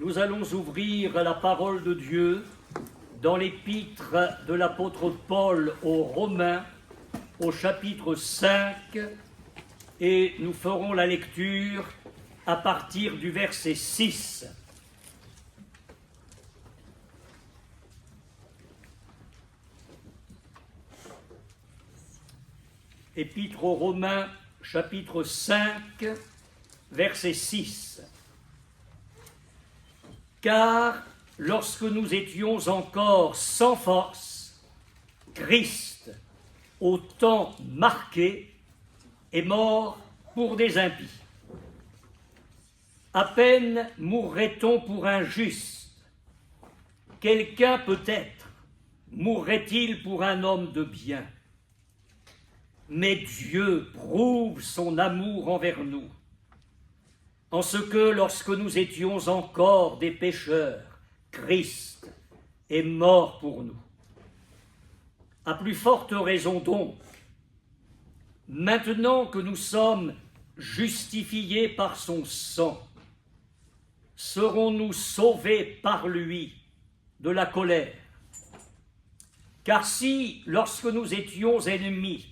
Nous allons ouvrir la parole de Dieu dans l'épître de l'apôtre Paul aux Romains, au chapitre 5, et nous ferons la lecture à partir du verset 6. Épître aux Romains, chapitre 5, verset 6. Car lorsque nous étions encore sans force, Christ, au temps marqué, est mort pour des impies. À peine mourrait-on pour un juste. Quelqu'un peut-être mourrait-il pour un homme de bien. Mais Dieu prouve son amour envers nous, en ce que lorsque nous étions encore des pécheurs, Christ est mort pour nous. À plus forte raison donc, maintenant que nous sommes justifiés par son sang, serons-nous sauvés par lui de la colère. Car si, lorsque nous étions ennemis,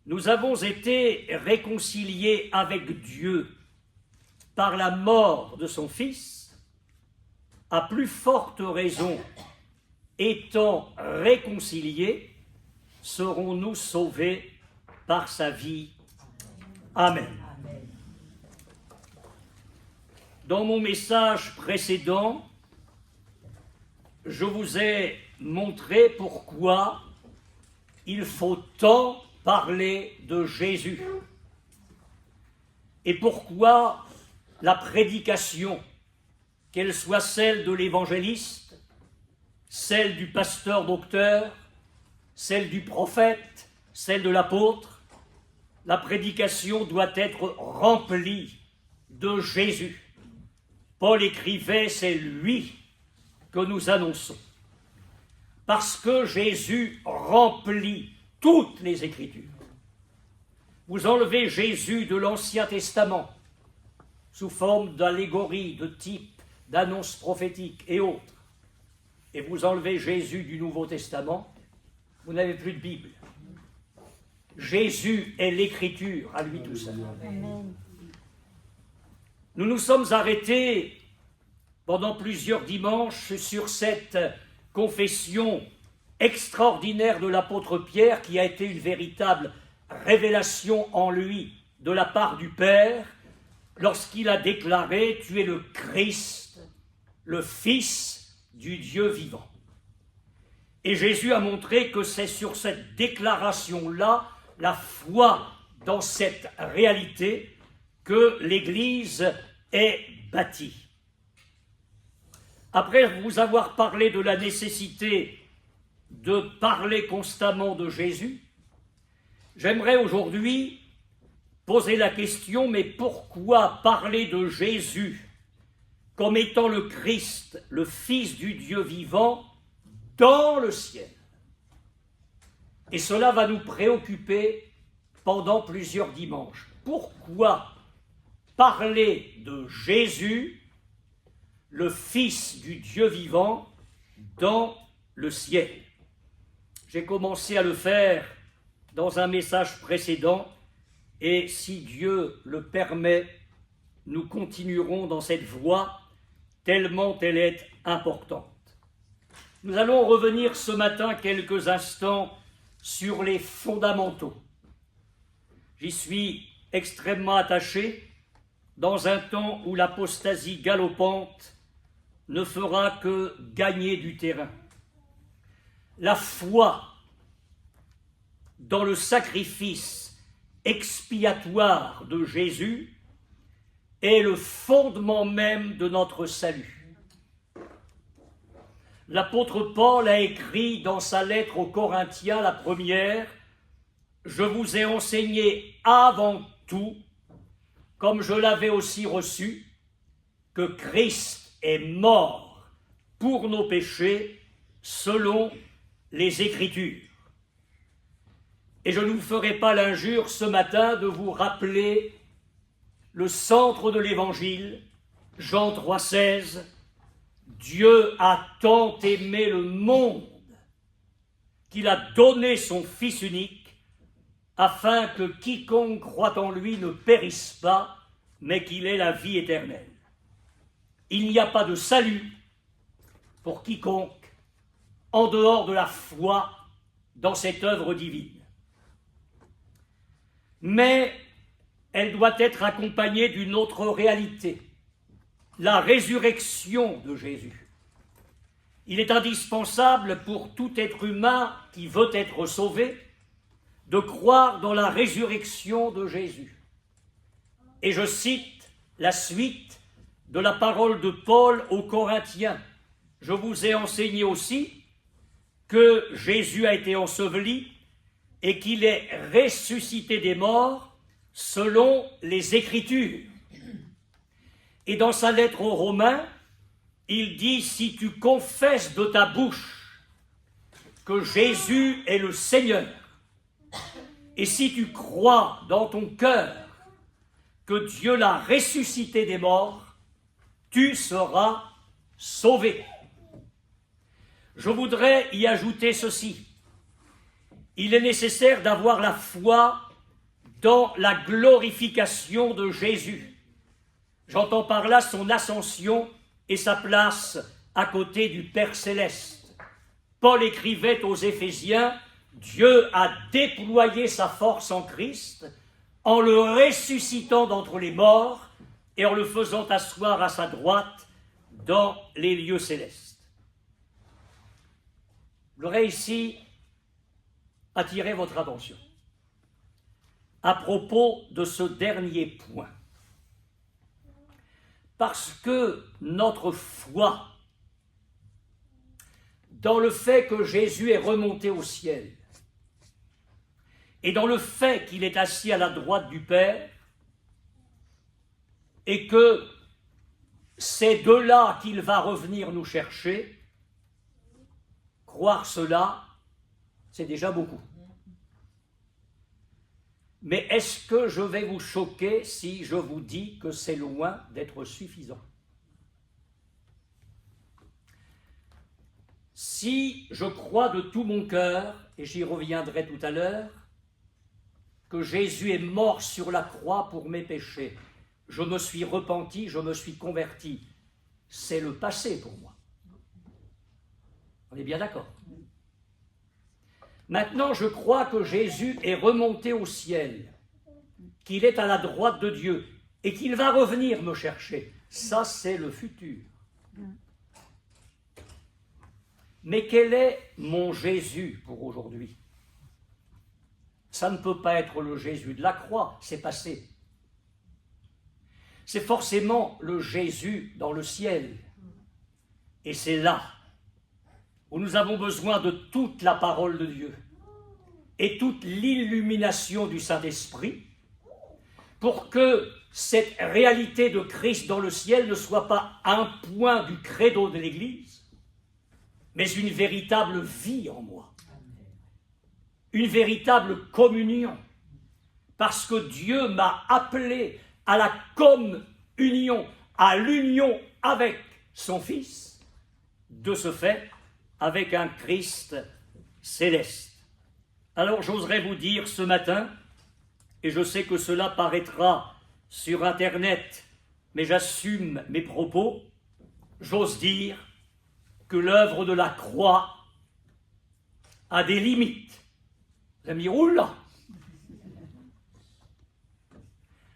nous avons été réconciliés avec Dieu par la mort de son Fils, à plus forte raison, étant réconciliés, serons-nous sauvés par sa vie. Amen. Dans mon message précédent, je vous ai montré pourquoi il faut tant parler de Jésus et pourquoi la prédication, qu'elle soit celle de l'évangéliste, celle du pasteur-docteur, celle du prophète, celle de l'apôtre, la prédication doit être remplie de Jésus. Paul écrivait, c'est lui que nous annonçons. Parce que Jésus remplit toutes les Écritures. Vous enlevez Jésus de l'Ancien Testament, sous forme d'allégorie, de type, d'annonces prophétiques et autres, et vous enlevez Jésus du Nouveau Testament, vous n'avez plus de Bible. Jésus est l'Écriture à lui tout seul. Nous nous sommes arrêtés pendant plusieurs dimanches sur cette confession extraordinaire de l'apôtre Pierre qui a été une véritable révélation en lui de la part du Père, lorsqu'il a déclaré « Tu es le Christ, le Fils du Dieu vivant ». Et Jésus a montré que c'est sur cette déclaration-là, la foi dans cette réalité, que l'Église est bâtie. Après vous avoir parlé de la nécessité de parler constamment de Jésus, j'aimerais aujourd'hui poser la question, mais pourquoi parler de Jésus comme étant le Christ, le Fils du Dieu vivant, dans le ciel? Et cela va nous préoccuper pendant plusieurs dimanches. Pourquoi parler de Jésus, le Fils du Dieu vivant, dans le ciel? J'ai commencé à le faire dans un message précédent, et si Dieu le permet, nous continuerons dans cette voie, tellement elle est importante. Nous allons revenir ce matin quelques instants sur les fondamentaux. J'y suis extrêmement attaché dans un temps où l'apostasie galopante ne fera que gagner du terrain. La foi dans le sacrifice expiatoire de Jésus est le fondement même de notre salut. L'apôtre Paul a écrit dans sa lettre aux Corinthiens, la première, « Je vous ai enseigné avant tout, comme je l'avais aussi reçu, que Christ est mort pour nos péchés selon les Écritures. » Et je ne vous ferai pas l'injure ce matin de vous rappeler le centre de l'Évangile, Jean 3,16, Dieu a tant aimé le monde qu'il a donné son Fils unique, afin que quiconque croit en lui ne périsse pas, mais qu'il ait la vie éternelle. Il n'y a pas de salut pour quiconque en dehors de la foi dans cette œuvre divine. Mais elle doit être accompagnée d'une autre réalité, la résurrection de Jésus. Il est indispensable pour tout être humain qui veut être sauvé de croire dans la résurrection de Jésus. Et je cite la suite de la parole de Paul aux Corinthiens. Je vous ai enseigné aussi que Jésus a été enseveli et qu'il est ressuscité des morts selon les Écritures. Et dans sa lettre aux Romains, il dit « Si tu confesses de ta bouche que Jésus est le Seigneur, et si tu crois dans ton cœur que Dieu l'a ressuscité des morts, tu seras sauvé. » Je voudrais y ajouter ceci. Il est nécessaire d'avoir la foi dans la glorification de Jésus. J'entends par là son ascension et sa place à côté du Père céleste. Paul écrivait aux Éphésiens, Dieu a déployé sa force en Christ en le ressuscitant d'entre les morts et en le faisant asseoir à sa droite dans les lieux célestes. Je voudrais ici attirer votre attention à propos de ce dernier point. Parce que notre foi dans le fait que Jésus est remonté au ciel et dans le fait qu'il est assis à la droite du Père et que c'est de là qu'il va revenir nous chercher, croire cela, c'est déjà beaucoup. Mais est-ce que je vais vous choquer si je vous dis que c'est loin d'être suffisant? Si je crois de tout mon cœur, et j'y reviendrai tout à l'heure, que Jésus est mort sur la croix pour mes péchés, je me suis repenti, je me suis converti, c'est le passé pour moi. On est bien d'accord? Maintenant, je crois que Jésus est remonté au ciel, qu'il est à la droite de Dieu et qu'il va revenir me chercher. Ça, c'est le futur. Mais quel est mon Jésus pour aujourd'hui? Ça ne peut pas être le Jésus de la croix, c'est passé. C'est forcément le Jésus dans le ciel. Et c'est là où nous avons besoin de toute la parole de Dieu et toute l'illumination du Saint-Esprit pour que cette réalité de Christ dans le ciel ne soit pas un point du credo de l'Église, mais une véritable vie en moi, une véritable communion, parce que Dieu m'a appelé à la communion, à l'union avec son Fils, de ce fait, avec un Christ céleste. Alors j'oserais vous dire ce matin, et je sais que cela paraîtra sur Internet, mais j'assume mes propos, j'ose dire que l'œuvre de la croix a des limites. Vous allez me dire, oula!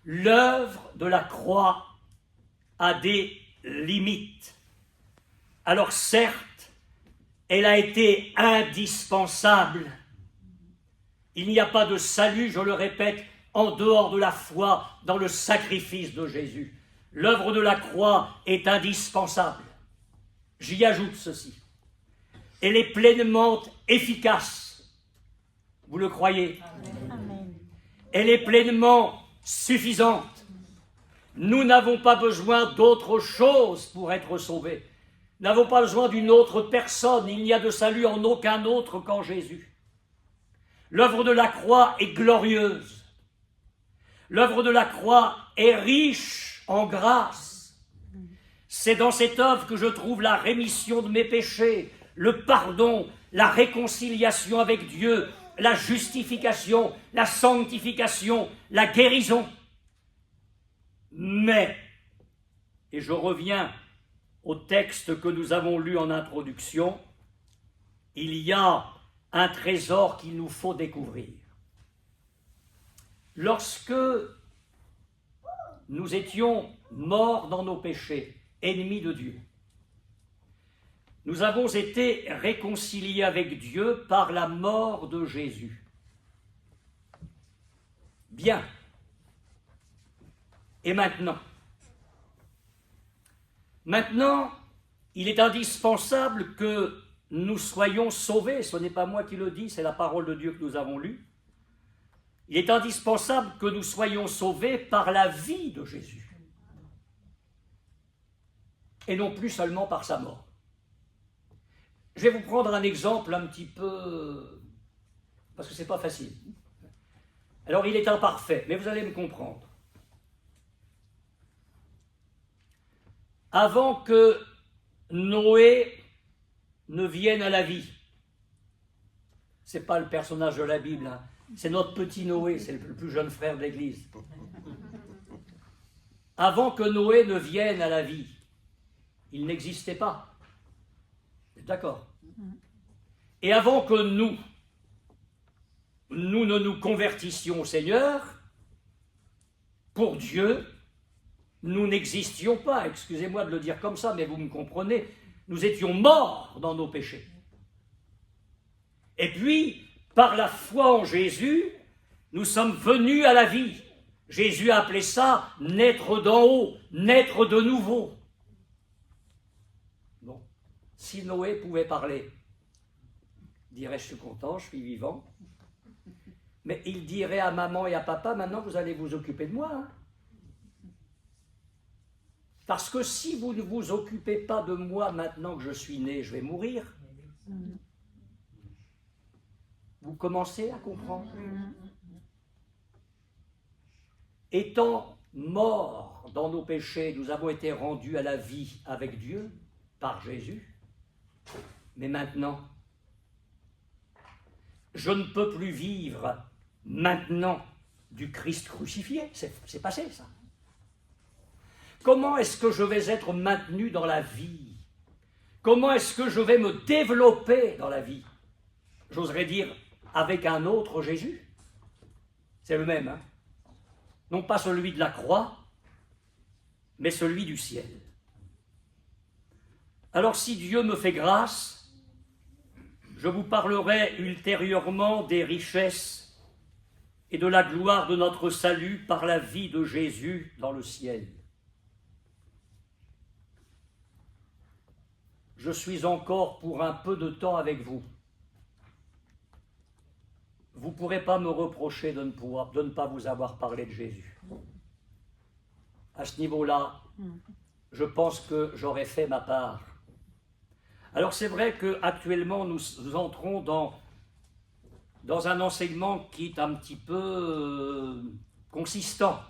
L'œuvre de la croix a des limites. Alors certes, elle a été indispensable. Il n'y a pas de salut, je le répète, en dehors de la foi dans le sacrifice de Jésus. L'œuvre de la croix est indispensable. J'y ajoute ceci. Elle est pleinement efficace. Vous le croyez? Amen. Elle est pleinement suffisante. Nous n'avons pas besoin d'autre chose pour être sauvés. Nous n'avons pas besoin d'une autre personne. Il n'y a de salut en aucun autre qu'en Jésus. L'œuvre de la croix est glorieuse. L'œuvre de la croix est riche en grâce. C'est dans cette œuvre que je trouve la rémission de mes péchés, le pardon, la réconciliation avec Dieu, la justification, la sanctification, la guérison. Mais, et je reviens au texte que nous avons lu en introduction, il y a un trésor qu'il nous faut découvrir. Lorsque nous étions morts dans nos péchés, ennemis de Dieu, nous avons été réconciliés avec Dieu par la mort de Jésus. Bien. Et maintenant, il est indispensable que nous soyons sauvés. Ce n'est pas moi qui le dis, c'est la parole de Dieu que nous avons lue. Il est indispensable que nous soyons sauvés par la vie de Jésus. Et non plus seulement par sa mort. Je vais vous prendre un exemple un petit peu, parce que ce n'est pas facile. Alors il est imparfait, mais vous allez me comprendre. Avant que Noé ne vienne à la vie, ce n'est pas le personnage de la Bible, hein. C'est notre petit Noé, c'est le plus jeune frère de l'Église. Avant que Noé ne vienne à la vie, il n'existait pas. D'accord. Et avant que nous ne nous convertissions au Seigneur, pour Dieu, nous n'existions pas. Excusez-moi de le dire comme ça, mais vous me comprenez. Nous étions morts dans nos péchés. Et puis, par la foi en Jésus, nous sommes venus à la vie. Jésus a appelé ça « naître d'en haut »,« naître de nouveau ». Bon, si Noé pouvait parler, il dirait « je suis content, je suis vivant ». Mais il dirait à maman et à papa « maintenant vous allez vous occuper de moi ». Parce que si vous ne vous occupez pas de moi maintenant que je suis né, je vais mourir. Vous commencez à comprendre. Étant morts dans nos péchés, nous avons été rendus à la vie avec Dieu par Jésus. Mais maintenant, je ne peux plus vivre maintenant du Christ crucifié. C'est passé, ça. Comment est-ce que je vais être maintenu dans la vie? Comment est-ce que je vais me développer dans la vie? J'oserais dire avec un autre Jésus. C'est le même, hein? Non pas celui de la croix, mais celui du ciel. Alors si Dieu me fait grâce, je vous parlerai ultérieurement des richesses et de la gloire de notre salut par la vie de Jésus dans le ciel. Je suis encore pour un peu de temps avec vous. Vous ne pourrez pas me reprocher de ne pas vous avoir parlé de Jésus. À ce niveau-là, je pense que j'aurais fait ma part. Alors c'est vrai qu'actuellement, nous entrons dans un enseignement qui est un petit peu consistant.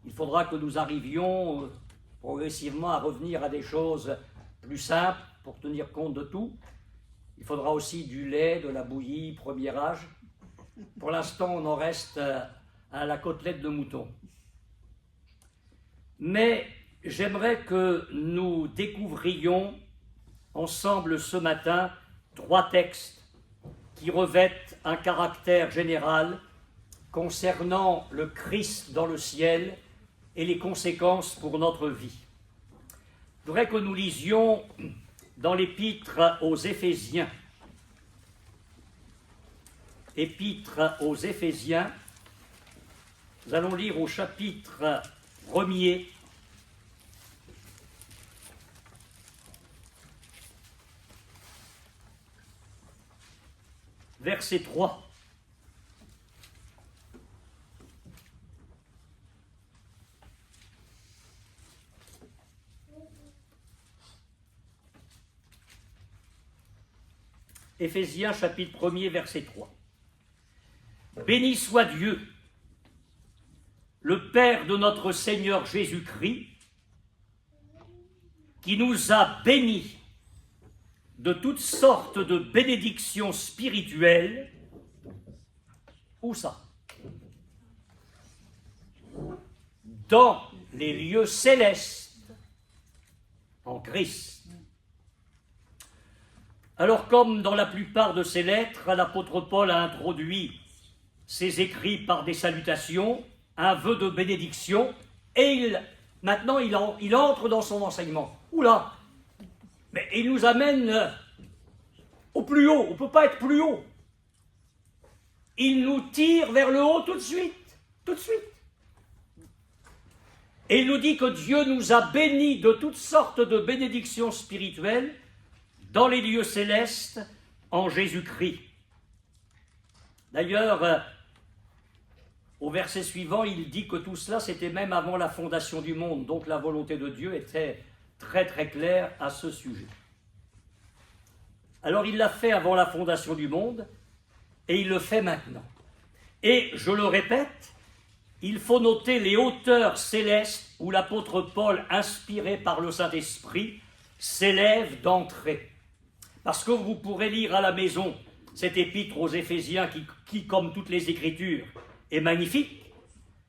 Il faudra que nous arrivions progressivement à revenir à des choses plus simples pour tenir compte de tout. Il faudra aussi du lait, de la bouillie, premier âge. Pour l'instant, on en reste à la côtelette de mouton. Mais j'aimerais que nous découvrions ensemble ce matin 3 textes qui revêtent un caractère général concernant le Christ dans le ciel et les conséquences pour notre vie. Je voudrais que nous lisions dans l'épître aux Éphésiens. Épître aux Éphésiens, nous allons lire au chapitre 1er, verset 3. Éphésiens chapitre 1er, verset 3. Béni soit Dieu, le Père de notre Seigneur Jésus-Christ, qui nous a bénis de toutes sortes de bénédictions spirituelles. Où ça? Dans les lieux célestes, en Christ. Alors, comme dans la plupart de ses lettres, l'apôtre Paul a introduit ses écrits par des salutations, un vœu de bénédiction, et maintenant il entre dans son enseignement. Oula! Mais il nous amène au plus haut, on ne peut pas être plus haut. Il nous tire vers le haut tout de suite. Et il nous dit que Dieu nous a bénis de toutes sortes de bénédictions spirituelles dans les lieux célestes en Jésus-Christ. D'ailleurs, au verset suivant, il dit que tout cela, c'était même avant la fondation du monde. Donc la volonté de Dieu était très très claire à ce sujet. Alors il l'a fait avant la fondation du monde, et il le fait maintenant. Et je le répète, il faut noter les hauteurs célestes où l'apôtre Paul, inspiré par le Saint-Esprit, s'élève d'entrée. Parce que vous pourrez lire à la maison cette épître aux Éphésiens qui, comme toutes les Écritures, est magnifique.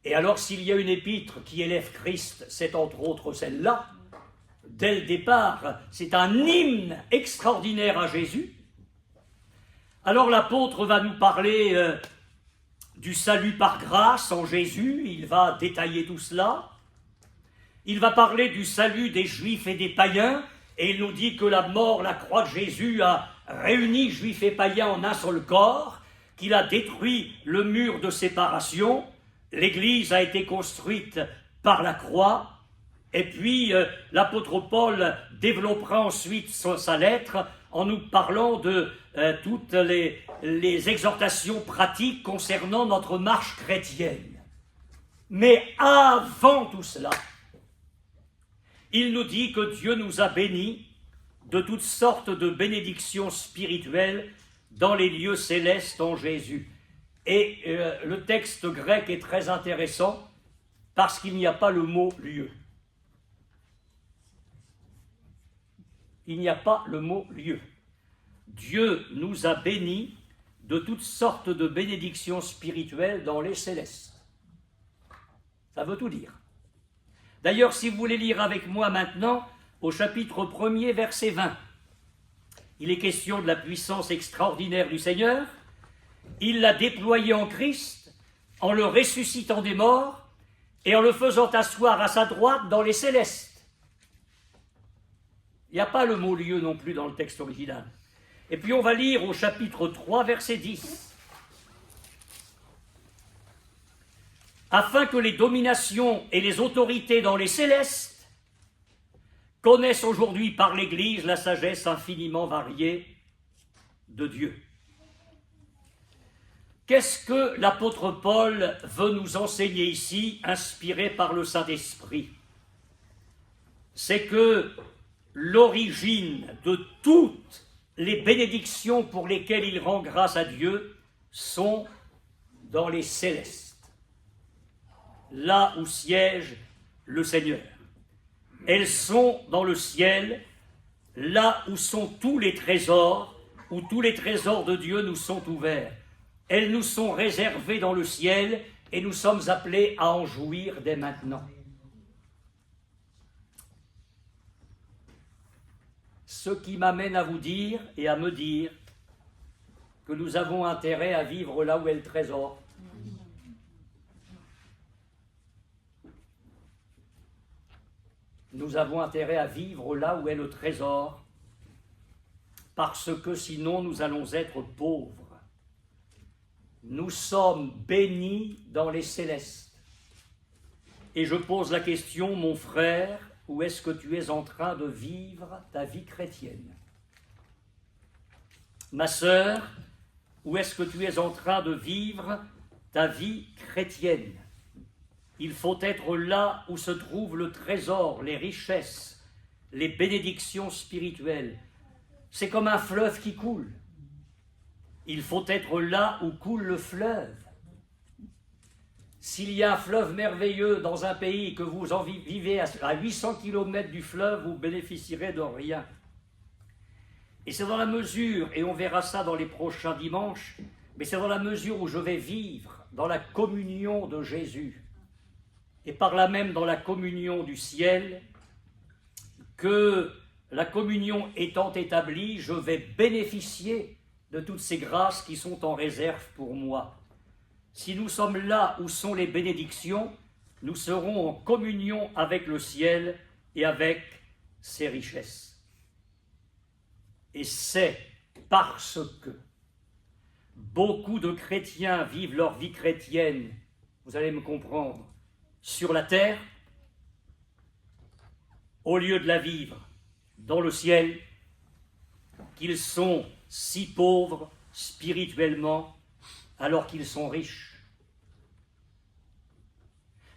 Et alors, s'il y a une épître qui élève Christ, c'est entre autres celle-là. Dès le départ, c'est un hymne extraordinaire à Jésus. Alors l'apôtre va nous parler du salut par grâce en Jésus, il va détailler tout cela. Il va parler du salut des Juifs et des païens, et il nous dit que la mort, la croix de Jésus a réuni Juifs et païens en un seul corps, qu'il a détruit le mur de séparation, l'Église a été construite par la croix, et puis l'apôtre Paul développera ensuite sa lettre en nous parlant de toutes les exhortations pratiques concernant notre marche chrétienne. Mais avant tout cela, il nous dit que Dieu nous a bénis de toutes sortes de bénédictions spirituelles dans les lieux célestes en Jésus. Et le texte grec est très intéressant parce qu'il n'y a pas le mot « lieu ». Il n'y a pas le mot « lieu ». Dieu nous a bénis de toutes sortes de bénédictions spirituelles dans les célestes. Ça veut tout dire. D'ailleurs, si vous voulez lire avec moi maintenant, au chapitre 1er, verset 20, il est question de la puissance extraordinaire du Seigneur. Il l'a déployé en Christ, en le ressuscitant des morts et en le faisant asseoir à sa droite dans les célestes. Il n'y a pas le mot « lieu » non plus dans le texte original. Et puis on va lire au chapitre 3, verset 10. Afin que les dominations et les autorités dans les célestes connaissent aujourd'hui par l'Église la sagesse infiniment variée de Dieu. Qu'est-ce que l'apôtre Paul veut nous enseigner ici, inspiré par le Saint-Esprit? C'est que l'origine de toutes les bénédictions pour lesquelles il rend grâce à Dieu sont dans les célestes, là où siège le Seigneur. Elles sont dans le ciel, là où sont tous les trésors, où tous les trésors de Dieu nous sont ouverts. Elles nous sont réservées dans le ciel et nous sommes appelés à en jouir dès maintenant. Ce qui m'amène à vous dire et à me dire que nous avons intérêt à vivre là où est le trésor. Nous avons intérêt à vivre là où est le trésor, parce que sinon nous allons être pauvres. Nous sommes bénis dans les célestes. Et je pose la question, mon frère, où est-ce que tu es en train de vivre ta vie chrétienne? Ma sœur, où est-ce que tu es en train de vivre ta vie chrétienne? Il faut être là où se trouve le trésor, les richesses, les bénédictions spirituelles. C'est comme un fleuve qui coule. Il faut être là où coule le fleuve. s'il y a un fleuve merveilleux dans un pays que vous en vivez à 800 km du fleuve, vous bénéficierez de rien. Et c'est dans la mesure, et on verra ça dans les prochains dimanches, mais c'est dans la mesure où je vais vivre dans la communion de Jésus, et par là même dans la communion du ciel, que la communion étant établie, je vais bénéficier de toutes ces grâces qui sont en réserve pour moi. Si nous sommes là où sont les bénédictions, nous serons en communion avec le ciel et avec ses richesses. Et c'est parce que beaucoup de chrétiens vivent leur vie chrétienne, vous allez me comprendre, sur la terre, au lieu de la vivre dans le ciel, qu'ils sont si pauvres spirituellement alors qu'ils sont riches.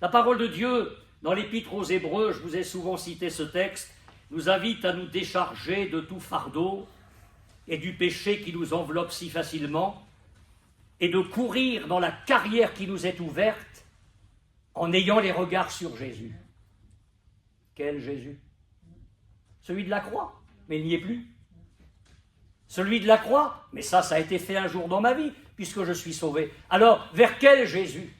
La parole de Dieu, dans l'Épître aux Hébreux, je vous ai souvent cité ce texte, nous invite à nous décharger de tout fardeau et du péché qui nous enveloppe si facilement, et de courir dans la carrière qui nous est ouverte en ayant les regards sur Jésus. Quel Jésus? Celui de la croix, mais il n'y est plus. Celui de la croix, mais ça a été fait un jour dans ma vie, puisque je suis sauvé. Alors, vers quel Jésus?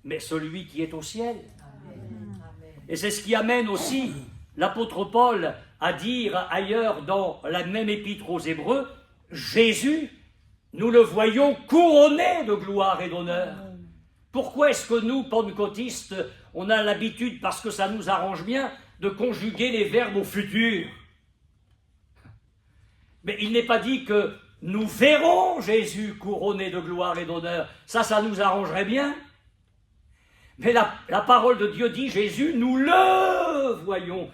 Mais celui qui est au ciel. Amen. Et c'est ce qui amène aussi l'apôtre Paul à dire ailleurs dans la même épître aux Hébreux, Jésus, nous le voyons couronné de gloire et d'honneur. Pourquoi est-ce que nous, pentecôtistes, on a l'habitude, parce que ça nous arrange bien, de conjuguer les verbes au futur? Mais il n'est pas dit que nous verrons Jésus couronné de gloire et d'honneur. Ça nous arrangerait bien. Mais la parole de Dieu dit, Jésus, nous le voyons,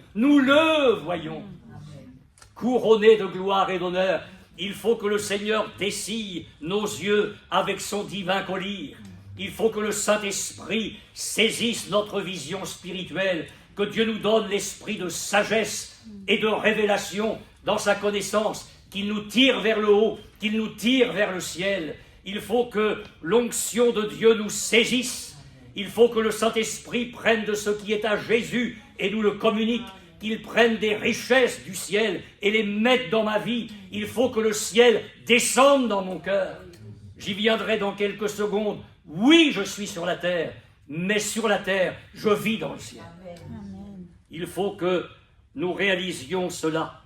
couronné de gloire et d'honneur. Il faut que le Seigneur dessille nos yeux avec son divin collier. Il faut que le Saint-Esprit saisisse notre vision spirituelle, que Dieu nous donne l'esprit de sagesse et de révélation dans sa connaissance, qu'il nous tire vers le haut, qu'il nous tire vers le ciel. Il faut que l'onction de Dieu nous saisisse. Il faut que le Saint-Esprit prenne de ce qui est à Jésus et nous le communique, qu'il prenne des richesses du ciel et les mette dans ma vie. Il faut que le ciel descende dans mon cœur. J'y viendrai dans quelques secondes. Oui, je suis sur la terre, mais sur la terre, je vis dans le ciel. Amen. Il faut que nous réalisions cela.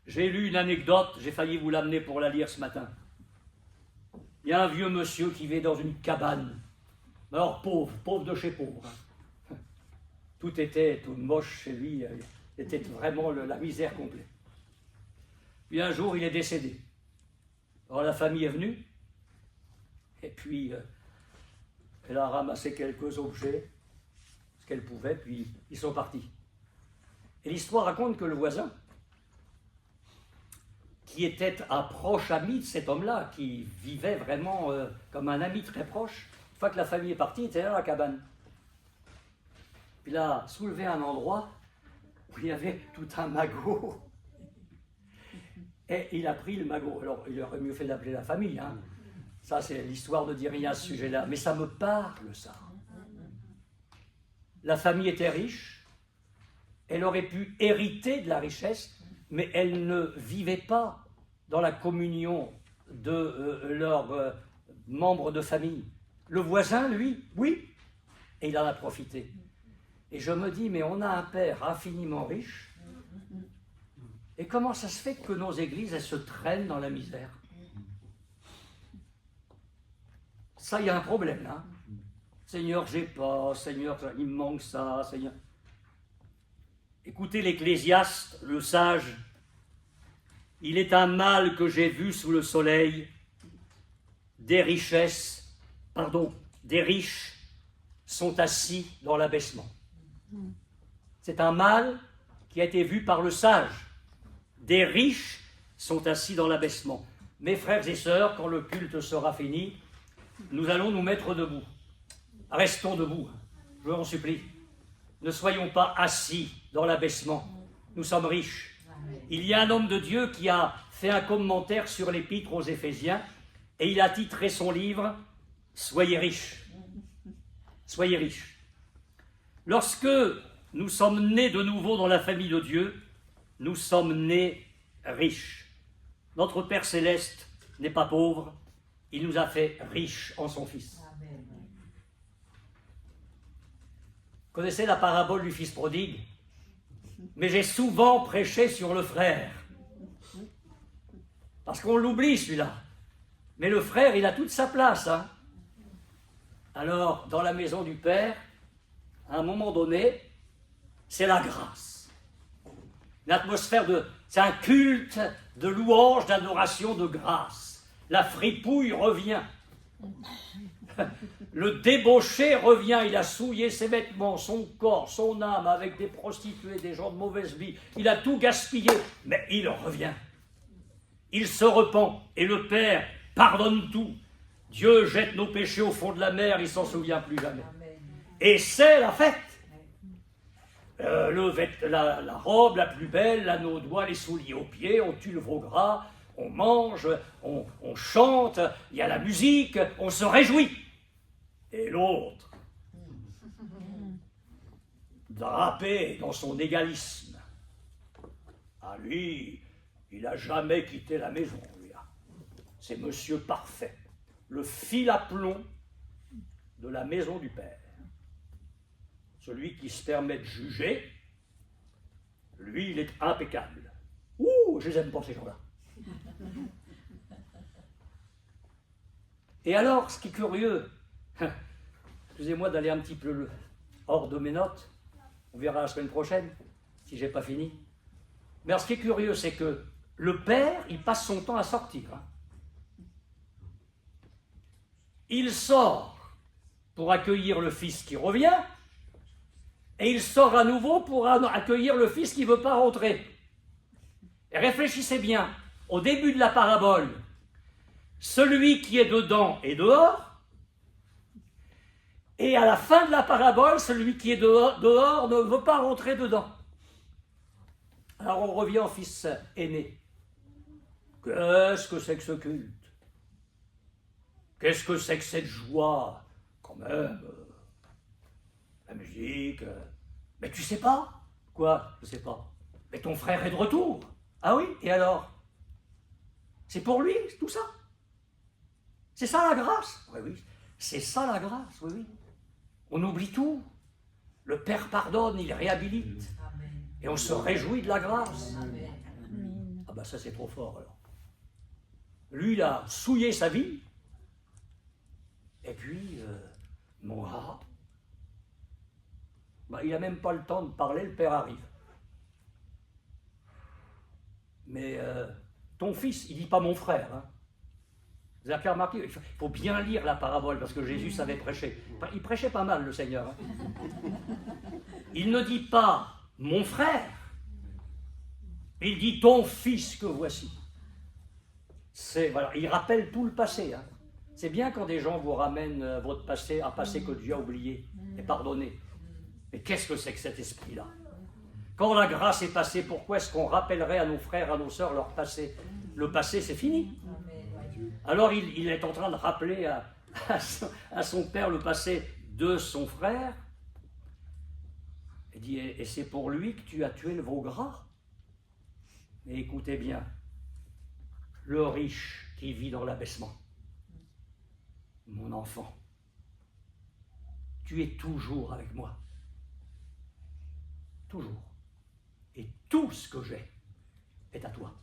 J'ai lu une anecdote, j'ai failli vous l'amener pour la lire ce matin. Il y a un vieux monsieur qui vit dans une cabane. Alors pauvre de chez pauvre. Tout était tout moche chez lui, c'était vraiment la misère complète. Puis un jour, il est décédé. Alors la famille est venue, et puis elle a ramassé quelques objets, ce qu'elle pouvait, puis ils sont partis. Et l'histoire raconte que le voisin, qui était un proche ami de cet homme-là, qui vivait vraiment comme un ami très proche, une fois que la famille est partie, il était là dans la cabane. Puis il a soulevé un endroit où il y avait tout un magot. Et il a pris le magot. Alors, il aurait mieux fait d'appeler la famille. Hein. Ça, c'est l'histoire ne dit rien à ce sujet-là. Mais ça me parle, ça. La famille était riche. Elle aurait pu hériter de la richesse, mais elle ne vivait pas dans la communion de leurs membres de famille. Le voisin, lui, oui, et il en a profité. Et je me dis, mais on a un Père infiniment riche, et comment ça se fait que nos églises, elles se traînent dans la misère? Ça, il y a un problème, là. Seigneur, j'ai pas, Seigneur, il me manque ça, Seigneur. Écoutez l'Ecclésiaste, le sage, il est un mal que j'ai vu sous le soleil, des riches sont assis dans l'abaissement. C'est un mal qui a été vu par le sage. Des riches sont assis dans l'abaissement. Mes frères et sœurs, quand le culte sera fini, nous allons nous mettre debout. Restons debout, je vous en supplie. Ne soyons pas assis dans l'abaissement. Nous sommes riches. Il y a un homme de Dieu qui a fait un commentaire sur l'épître aux Éphésiens et il a titré son livre « Soyez riches ». soyez riches. Lorsque nous sommes nés de nouveau dans la famille de Dieu, nous sommes nés riches. Notre Père Céleste n'est pas pauvre, il nous a fait riches en son Fils. Vous connaissez la parabole du Fils prodigue? Mais j'ai souvent prêché sur le frère. Parce qu'on l'oublie celui-là. Mais le frère, il a toute sa place. Hein. Alors, dans la maison du Père, à un moment donné, c'est la grâce. Une atmosphère de... C'est un culte de louange, d'adoration, de grâce. La fripouille revient. Le débauché revient, il a souillé ses vêtements, son corps, son âme avec des prostituées, des gens de mauvaise vie. Il a tout gaspillé, mais il revient. Il se repent et le Père pardonne tout. Dieu jette nos péchés au fond de la mer, il ne s'en souvient plus jamais. Et c'est la fête. La robe la plus belle, l'anneau au doigt, les souliers aux pieds, on tue le veau gras, on mange, on chante, il y a la musique, on se réjouit. Et l'autre, drapé dans son égalisme, à lui, il n'a jamais quitté la maison, lui. C'est Monsieur Parfait, le fil à plomb de la maison du Père. Celui qui se permet de juger, lui, il est impeccable. Ouh, je les aime pas, ces gens-là. Et alors, ce qui est curieux, excusez-moi d'aller un petit peu hors de mes notes, on verra la semaine prochaine, si je n'ai pas fini. Mais alors, ce qui est curieux, c'est que le Père, il passe son temps à sortir. Hein. Il sort pour accueillir le Fils qui revient, et il sort à nouveau pour accueillir le Fils qui ne veut pas rentrer. Et réfléchissez bien, au début de la parabole, celui qui est dedans est dehors, et à la fin de la parabole, celui qui est dehors ne veut pas rentrer dedans. Alors on revient au Fils aîné. Qu'est-ce que c'est que ce culte? Qu'est-ce que c'est que cette joie? Quand même, la musique. Mais tu sais pas? Quoi? Je sais pas. Mais ton frère est de retour. Ah oui? Et alors? C'est pour lui, tout ça? C'est ça la grâce? Oui, oui. C'est ça la grâce, oui, oui. On oublie tout. Le Père pardonne, il réhabilite. Et on se réjouit de la grâce. Ah ben ça c'est trop fort alors. Lui il a souillé sa vie. Et puis, mon gars, il n'a même pas le temps de parler, le Père arrive. Mais ton fils, il ne dit pas mon frère. Hein. Vous avez remarqué, il faut bien lire la parabole parce que Jésus savait prêcher. Il prêchait pas mal, le Seigneur. Hein. Il ne dit pas mon frère, il dit ton fils que voici. Voilà, il rappelle tout le passé. Hein. C'est bien quand des gens vous ramènent votre passé, un passé que Dieu a oublié et pardonné. Mais qu'est-ce que c'est que cet esprit-là? Quand la grâce est passée, pourquoi est-ce qu'on rappellerait à nos frères, à nos sœurs leur passé? Le passé, c'est fini. Alors il est en train de rappeler à son père le passé de son frère. Il dit, et c'est pour lui que tu as tué le veau gras. Mais écoutez bien, le riche qui vit dans l'abaissement. Mon enfant, tu es toujours avec moi. Toujours. Et tout ce que j'ai est à toi.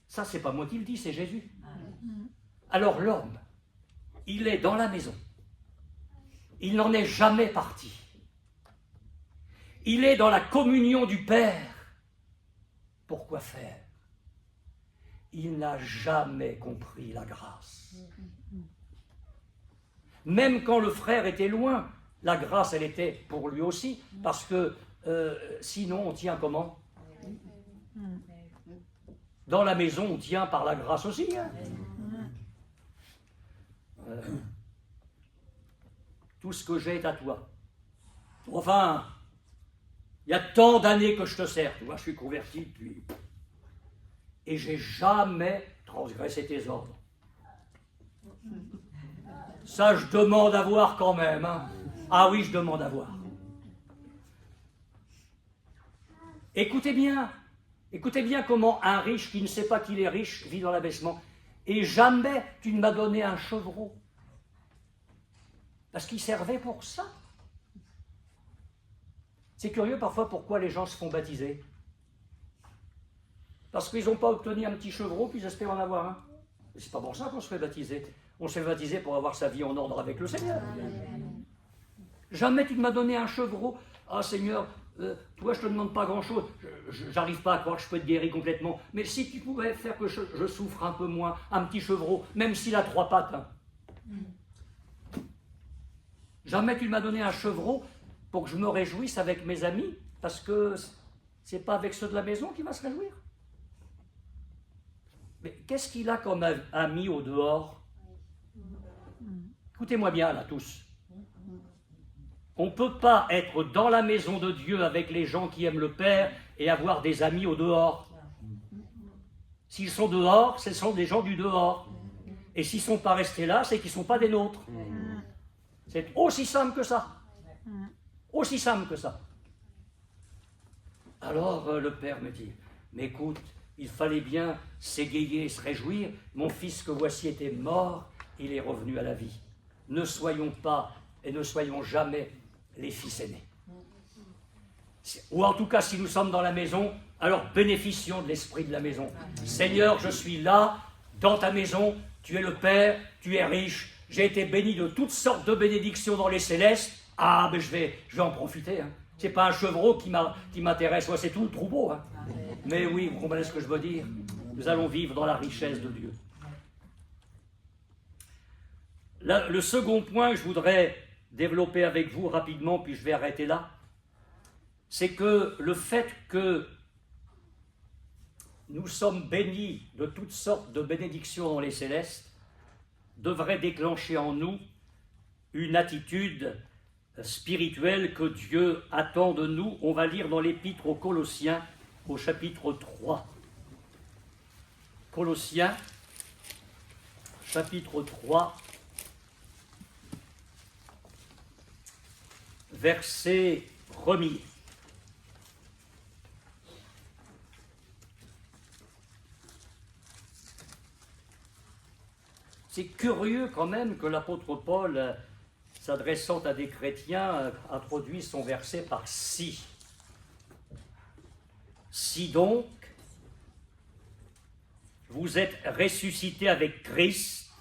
Ça, c'est pas moi qui le dis, c'est Jésus. Alors l'homme, il est dans la maison. Il n'en est jamais parti. Il est dans la communion du Père. Pourquoi faire? Il n'a jamais compris la grâce. Même quand le frère était loin, la grâce, elle était pour lui aussi, parce que sinon, on tient comment? Dans la maison, on tient par la grâce aussi. Hein. Tout ce que j'ai est à toi. Enfin, il y a tant d'années que je te sers. Tu vois, je suis converti depuis... Et j'ai jamais transgressé tes ordres. Ça, je demande à voir quand même. Hein. Ah oui, je demande à voir. Écoutez bien comment un riche qui ne sait pas qu'il est riche vit dans l'abaissement. Et jamais tu ne m'as donné un chevreau. Parce qu'il servait pour ça. C'est curieux parfois pourquoi les gens se font baptiser. Parce qu'ils n'ont pas obtenu un petit chevreau, puis ils espèrent en avoir un. C'est pas pour ça qu'on se fait baptiser. On se fait baptiser pour avoir sa vie en ordre avec le Seigneur. Jamais tu ne m'as donné un chevreau. Ah Seigneur, toi je ne te demande pas grand-chose. J'arrive pas à croire que je peux te guérir complètement. Mais si tu pouvais faire que je souffre un peu moins, un petit chevreau, même s'il a 3 pattes. Hein. Jamais tu ne m'as donné un chevreau pour que je me réjouisse avec mes amis, parce que c'est pas avec ceux de la maison qu'il va se réjouir. Mais qu'est-ce qu'il a comme ami au dehors? Écoutez-moi bien là tous. On ne peut pas être dans la maison de Dieu avec les gens qui aiment le Père et avoir des amis au dehors. S'ils sont dehors, ce sont des gens du dehors. Et s'ils ne sont pas restés là, c'est qu'ils ne sont pas des nôtres. C'est aussi simple que ça. Aussi simple que ça. Alors le Père me dit, mais écoute, il fallait bien s'égayer et se réjouir. Mon fils que voici était mort, il est revenu à la vie. Ne soyons pas et ne soyons jamais les fils aînés. Ou en tout cas, si nous sommes dans la maison, alors bénéficions de l'esprit de la maison. Seigneur, je suis là, dans ta maison, tu es le Père, tu es riche, j'ai été béni de toutes sortes de bénédictions dans les célestes. Ah, ben je vais en profiter. Hein. C'est pas un chevreau qui m'intéresse, ouais, c'est tout le troupeau. Hein. Mais oui, vous comprenez ce que je veux dire? Nous allons vivre dans la richesse de Dieu. Là, le second point que je voudrais développer avec vous rapidement, puis je vais arrêter là, c'est que le fait que nous sommes bénis de toutes sortes de bénédictions dans les célestes devrait déclencher en nous une attitude spirituelle que Dieu attend de nous. On va lire dans l'Épître aux Colossiens, au chapitre 3. Colossiens, chapitre 3, verset 1er. C'est curieux quand même que l'apôtre Paul, s'adressant à des chrétiens, introduit son verset par « si ». Si donc, vous êtes ressuscités avec Christ.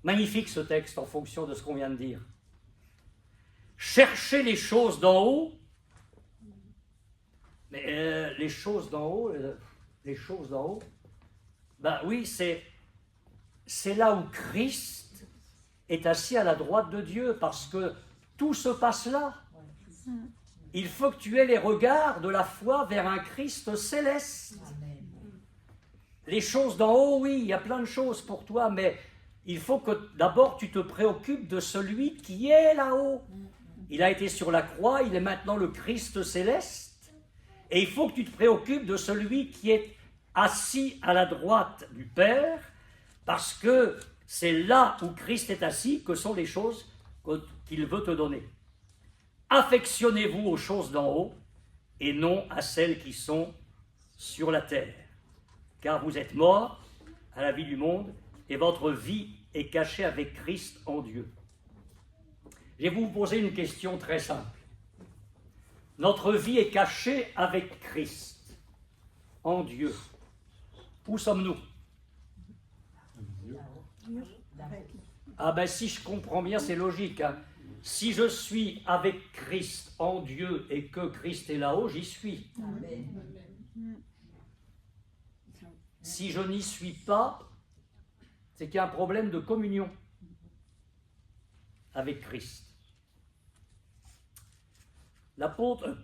Magnifique ce texte en fonction de ce qu'on vient de dire. Cherchez les choses d'en haut. Mais les choses d'en haut, ben oui, c'est là où Christ est assis à la droite de Dieu, parce que tout se passe là. Il faut que tu aies les regards de la foi vers un Christ céleste. Les choses d'en haut, oui, il y a plein de choses pour toi, mais il faut que d'abord tu te préoccupes de celui qui est là-haut. Il a été sur la croix, il est maintenant le Christ céleste, et il faut que tu te préoccupes de celui qui est assis à la droite du Père, parce que c'est là où Christ est assis que sont les choses qu'il veut te donner. Affectionnez-vous aux choses d'en haut et non à celles qui sont sur la terre. Car vous êtes morts à la vie du monde et votre vie est cachée avec Christ en Dieu. Je vais vous poser une question très simple. Notre vie est cachée avec Christ en Dieu. Où sommes-nous? Ah ben si je comprends bien, c'est logique. Hein. Si je suis avec Christ en Dieu et que Christ est là-haut, j'y suis. Si je n'y suis pas, c'est qu'il y a un problème de communion avec Christ. L'apôtre,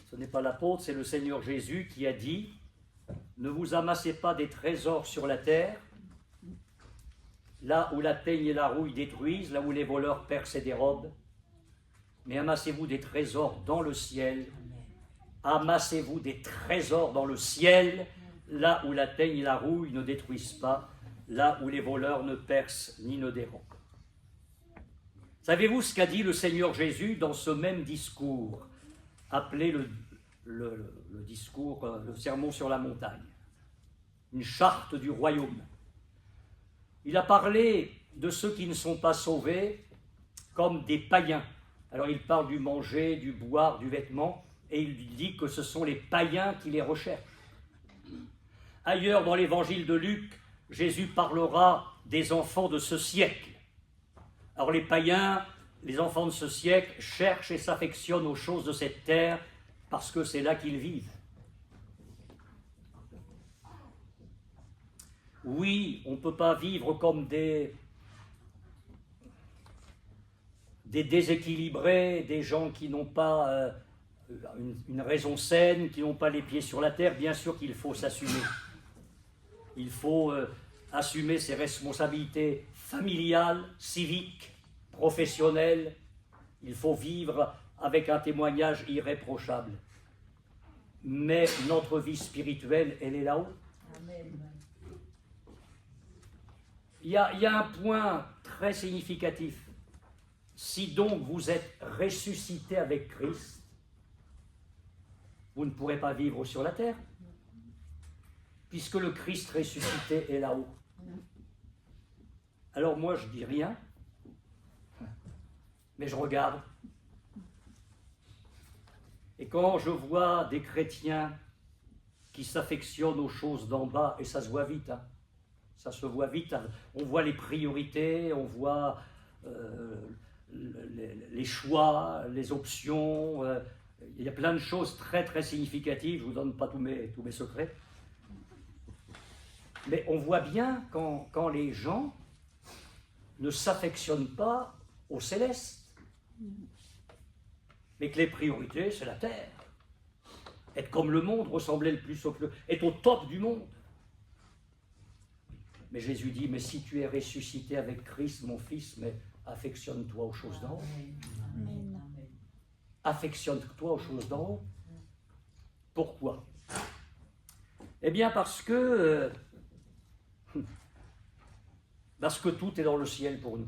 ce n'est pas l'apôtre, c'est le Seigneur Jésus qui a dit « Ne vous amassez pas des trésors sur la terre, là où la teigne et la rouille détruisent, là où les voleurs percent et dérobent, mais amassez-vous des trésors dans le ciel, amassez-vous des trésors dans le ciel, là où la teigne et la rouille ne détruisent pas, là où les voleurs ne percent ni ne dérobent. Savez-vous ce qu'a dit le Seigneur Jésus dans ce même discours, appelé le discours, le sermon sur la montagne, une charte du royaume? Il a parlé de ceux qui ne sont pas sauvés comme des païens. Alors il parle du manger, du boire, du vêtement, et il dit que ce sont les païens qui les recherchent. Ailleurs dans l'évangile de Luc, Jésus parlera des enfants de ce siècle. Alors les païens, les enfants de ce siècle, cherchent et s'affectionnent aux choses de cette terre parce que c'est là qu'ils vivent. Oui, on ne peut pas vivre comme des déséquilibrés, des gens qui n'ont pas une raison saine, qui n'ont pas les pieds sur la terre. Bien sûr qu'il faut s'assumer. Il faut assumer ses responsabilités familiales, civiques, professionnelles. Il faut vivre avec un témoignage irréprochable. Mais notre vie spirituelle, elle est là-haut. Amen. Il y a un point très significatif. Si donc vous êtes ressuscité avec Christ, vous ne pourrez pas vivre sur la terre, puisque le Christ ressuscité est là-haut. Alors moi, je dis rien, mais je regarde. Et quand je vois des chrétiens qui s'affectionnent aux choses d'en bas, et ça se voit vite, hein, ça se voit vite, hein, on voit les priorités, on voit les choix, les options, il y a plein de choses très très significatives, je ne vous donne pas tous mes secrets. Mais on voit bien quand les gens ne s'affectionnent pas au céleste, mais que les priorités, c'est la terre. Être comme le monde, ressembler le plus être au top du monde. Mais Jésus dit, mais si tu es ressuscité avec Christ, mon fils, mais affectionne-toi aux choses d'en haut. Affectionne-toi aux choses d'en haut. Pourquoi? Eh bien parce que tout est dans le ciel pour nous.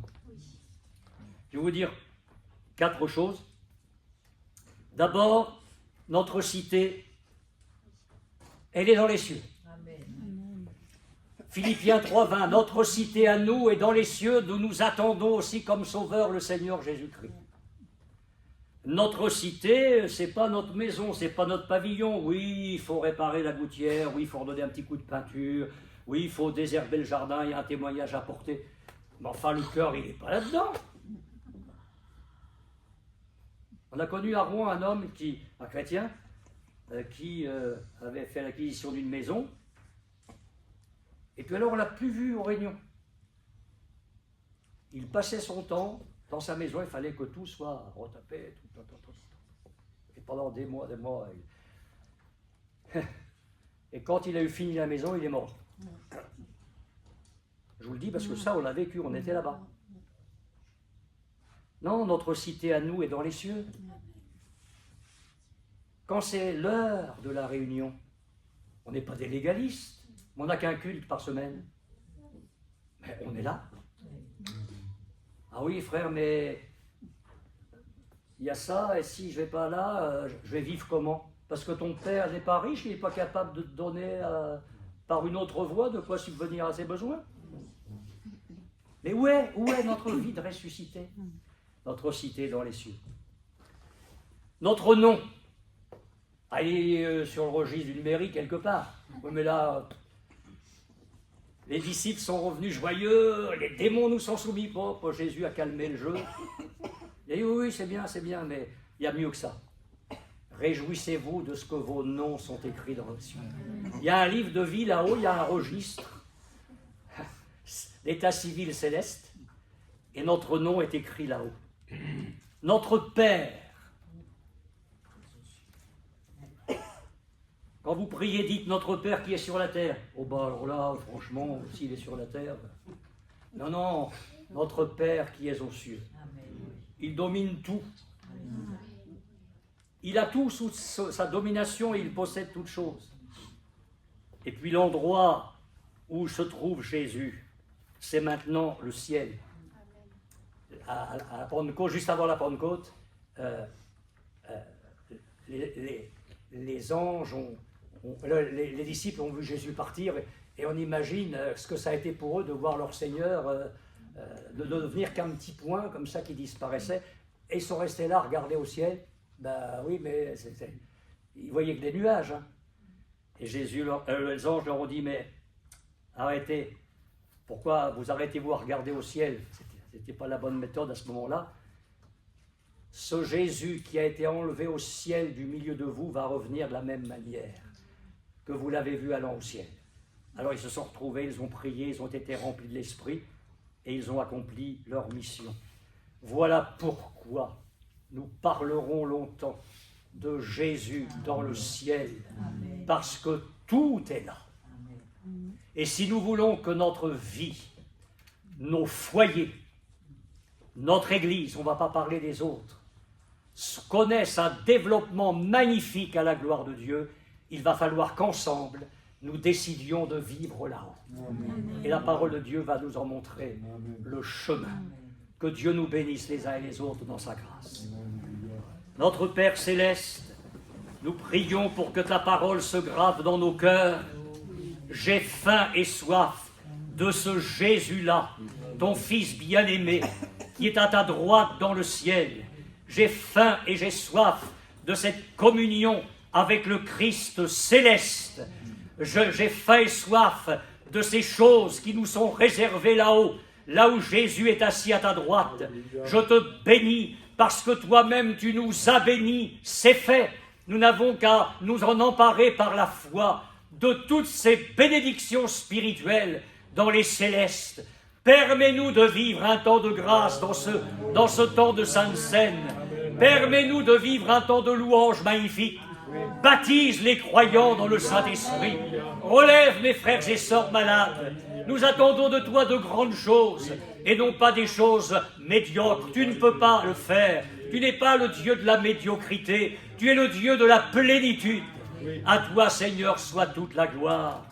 Je vais vous dire 4 choses. D'abord, notre cité, elle est dans les cieux. Amen. Philippiens 3,20, notre cité à nous est dans les cieux, d'où nous attendons aussi comme sauveur le Seigneur Jésus-Christ. Notre cité, c'est pas notre maison, c'est pas notre pavillon. Oui, il faut réparer la gouttière, oui, il faut redonner un petit coup de peinture, oui, il faut désherber le jardin, il y a un témoignage à porter. Mais enfin, le cœur, il n'est pas là-dedans. On a connu à Rouen un homme, un chrétien, qui avait fait l'acquisition d'une maison. Et puis alors, on ne l'a plus vu aux réunions. Il passait son temps dans sa maison, il fallait que tout soit retapé, tout. Et pendant des mois. Et quand il a eu fini la maison, il est mort. Je vous le dis parce que ça, on l'a vécu, on était là-bas. Non, notre cité à nous est dans les cieux. Quand c'est l'heure de la réunion, on n'est pas des légalistes, on n'a qu'un culte par semaine. Mais on est là. Ah oui, frère, mais il y a ça, et si je ne vais pas là, je vais vivre comment? Parce que ton père n'est pas riche, il n'est pas capable de te donner par une autre voie de quoi subvenir à ses besoins. Mais où est notre vie de ressuscité? Notre cité dans les cieux. Notre nom, il est sur le registre d'une mairie quelque part. Oui, mais là, les disciples sont revenus joyeux, les démons nous sont soumis. Jésus a calmé le jeu. Il a dit, oui, c'est bien, mais il y a mieux que ça. Réjouissez-vous de ce que vos noms sont écrits dans le ciel. Il y a un livre de vie là-haut, il y a un registre, l'état civil céleste, et notre nom est écrit là-haut. Notre Père. Quand vous priez, dites notre Père qui est sur la terre. Oh bah alors là, franchement, s'il est sur la terre. Non, notre Père qui est aux cieux. Il domine tout. Il a tout sous sa domination et il possède toutes choses. Et puis l'endroit où se trouve Jésus, c'est maintenant le ciel. À la Pentecôte, juste avant la Pentecôte, les anges, les disciples ont vu Jésus partir et on imagine ce que ça a été pour eux de voir leur Seigneur de ne devenir qu'un petit point comme ça qui disparaissait. Et ils sont restés là, regarder au ciel. Ben oui, mais ils voyaient que des nuages. Hein. Et Jésus, les anges leur ont dit, mais arrêtez. Pourquoi vous arrêtez-vous à regarder au ciel? C'était pas la bonne méthode à ce moment-là. Ce Jésus qui a été enlevé au ciel du milieu de vous va revenir de la même manière que vous l'avez vu allant au ciel. Alors ils se sont retrouvés, ils ont prié, ils ont été remplis de l'Esprit et ils ont accompli leur mission. Voilà pourquoi nous parlerons longtemps de Jésus dans le ciel, parce que tout est là. Et si nous voulons que notre vie, nos foyers, notre Église, on ne va pas parler des autres, connaissent un développement magnifique à la gloire de Dieu, il va falloir qu'ensemble, nous décidions de vivre là-haut. Et la parole de Dieu va nous en montrer le chemin. Que Dieu nous bénisse les uns et les autres dans sa grâce. Notre Père Céleste, nous prions pour que ta parole se grave dans nos cœurs. J'ai faim et soif de ce Jésus-là, ton Fils bien-aimé, qui est à ta droite dans le ciel. J'ai faim et j'ai soif de cette communion avec le Christ céleste. J'ai faim et soif de ces choses qui nous sont réservées là-haut, là où Jésus est assis à ta droite. Je te bénis parce que toi-même tu nous as bénis, c'est fait. Nous n'avons qu'à nous en emparer par la foi de toutes ces bénédictions spirituelles dans les célestes. Permets-nous de vivre un temps de grâce dans ce temps de Sainte Seine. Permets-nous de vivre un temps de louange magnifique. Baptise les croyants dans le Saint-Esprit. Relève mes frères et sœurs malades. Nous attendons de toi de grandes choses et non pas des choses médiocres. Tu ne peux pas le faire. Tu n'es pas le Dieu de la médiocrité. Tu es le Dieu de la plénitude. À toi, Seigneur, soit toute la gloire.